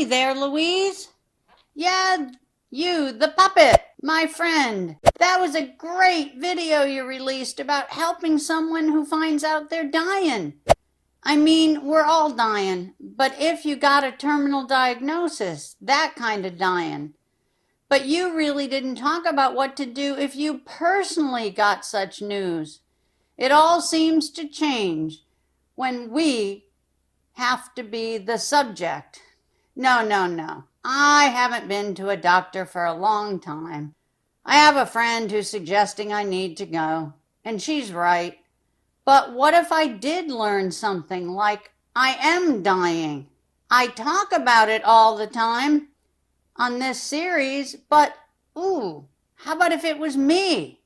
Hey there, Louise. Yeah, you, the puppet, my friend. That was a great video you released about helping someone who finds out they're dying. I mean, we're all dying, but if you got a terminal diagnosis, that kind of dying. But you really didn't talk about what to do if you personally got such news. It all seems to change when we have to be the subject. No. I haven't been to a doctor for a long time. I have a friend who's suggesting I need to go, and she's right. But what if I did learn something like I am dying? I talk about it all the time on this series, but how about if it was me?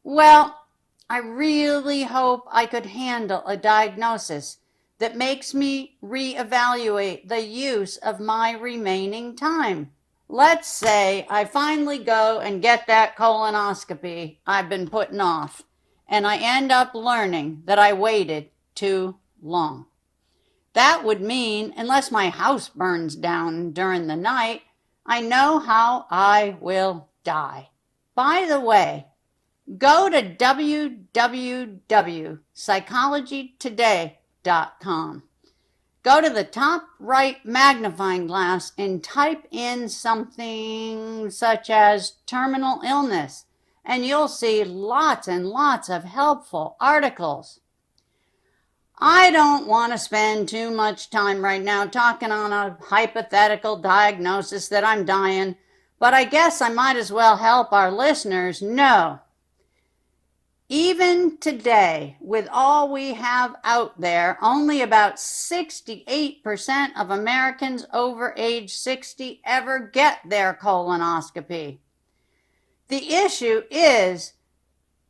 Well, I really hope I could handle a diagnosis that makes me reevaluate the use of my remaining time. Let's say I finally go and get that colonoscopy I've been putting off, and I end up learning that I waited too long. That would mean, unless my house burns down during the night, I know how I will die. By the way, go to www.psychologytoday.com. Go to the top right magnifying glass and type in something such as terminal illness, and you'll see lots and lots of helpful articles. I don't want to spend too much time right now talking on a hypothetical diagnosis that I'm dying, but I guess I might as well help our listeners know. Even today, with all we have out there, only about 68% of Americans over age 60 ever get their colonoscopy. The issue is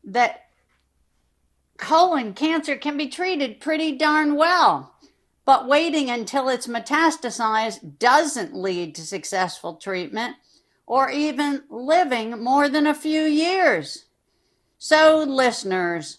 that colon cancer can be treated pretty darn well, but waiting until it's metastasized doesn't lead to successful treatment or even living more than a few years. So, listeners,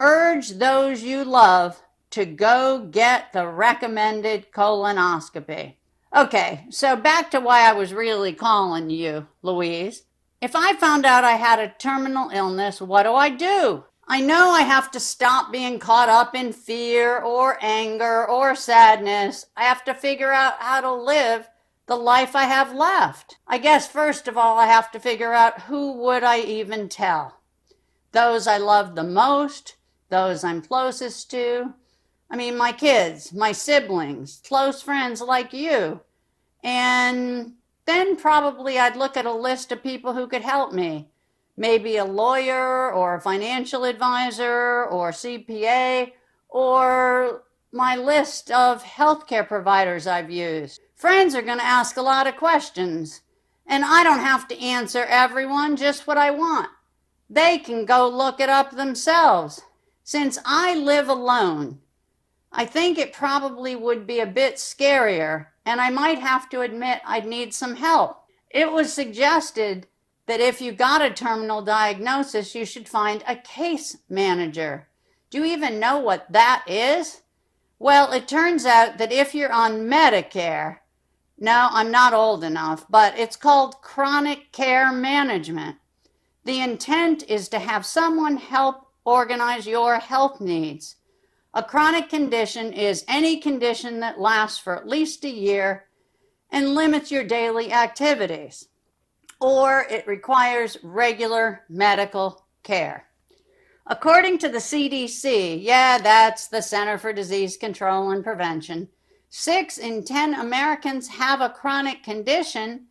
urge those you love to go get the recommended colonoscopy. Okay, so back to why I was really calling you, Louise. If I found out I had a terminal illness, what do? I know I have to stop being caught up in fear or anger or sadness. I have to figure out how to live the life I have left. I guess first of all, I have to figure out who would I even tell. Those I love the most, those I'm closest to. I mean, my kids, my siblings, close friends like you. And then probably I'd look at a list of people who could help me. Maybe a lawyer or a financial advisor or CPA or my list of healthcare providers I've used. Friends are going to ask a lot of questions, and I don't have to answer everyone, just what I want. They can go look it up themselves. Since I live alone, I think it probably would be a bit scarier, and I might have to admit I'd need some help. It was suggested that if you got a terminal diagnosis, you should find a case manager. Do you even know what that is? Well, it turns out that if you're on Medicare, no, I'm not old enough, but it's called chronic care management. The intent is to have someone help organize your health needs. A chronic condition is any condition that lasts for at least a year and limits your daily activities, or it requires regular medical care. According to the CDC, that's the Center for Disease Control and Prevention, 6 in 10 Americans have a chronic condition.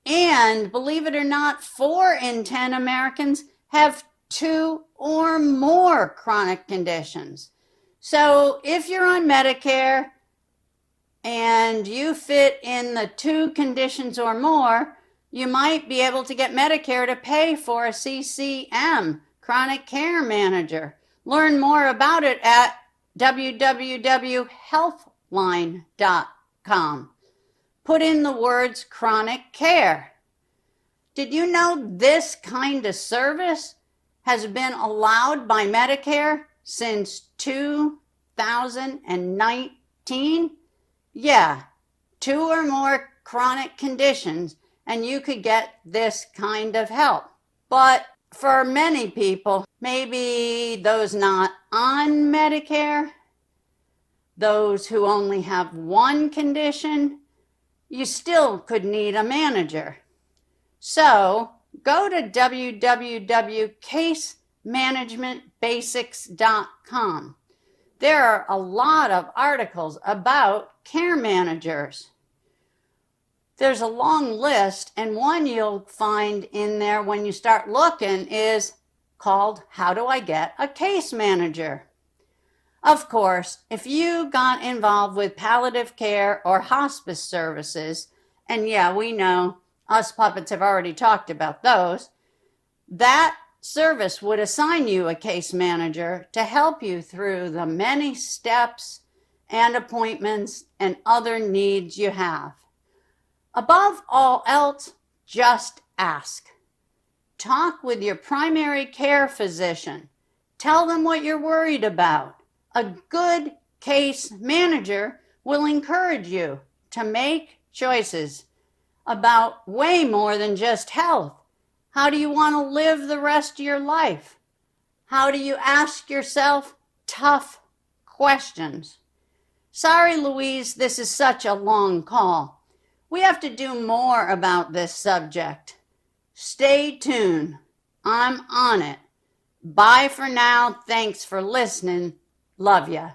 And believe it or not, 4 in 10 Americans have 2 or more chronic conditions. So if you're on Medicare and you fit in the 2 conditions or more, you might be able to get Medicare to pay for a CCM, Chronic Care Manager. Learn more about it at www.healthline.com. Put in the words chronic care. Did you know this kind of service has been allowed by Medicare since 2019? Yeah, 2 or more chronic conditions, and you could get this kind of help. But for many people, maybe those not on Medicare, those who only have one condition, you still could need a manager. So go to www.casemanagementbasics.com. There are a lot of articles about care managers. There's a long list, and one you'll find in there when you start looking is called How Do I Get a Case Manager? Of course, if you got involved with palliative care or hospice services, and yeah, we know us puppets have already talked about those, that service would assign you a case manager to help you through the many steps and appointments and other needs you have. Above all else, just ask. Talk with your primary care physician. Tell them what you're worried about. A good case manager will encourage you to make choices about way more than just health. How do you want to live the rest of your life? How do you ask yourself tough questions? Sorry, Louise, this is such a long call. We have to do more about this subject. Stay tuned. I'm on it. Bye for now. Thanks for listening. Love ya.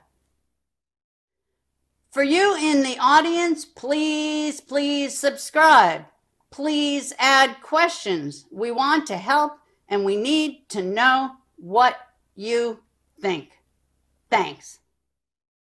For you in the audience, please subscribe. Please add questions. We want to help, and we need to know what you think. Thanks.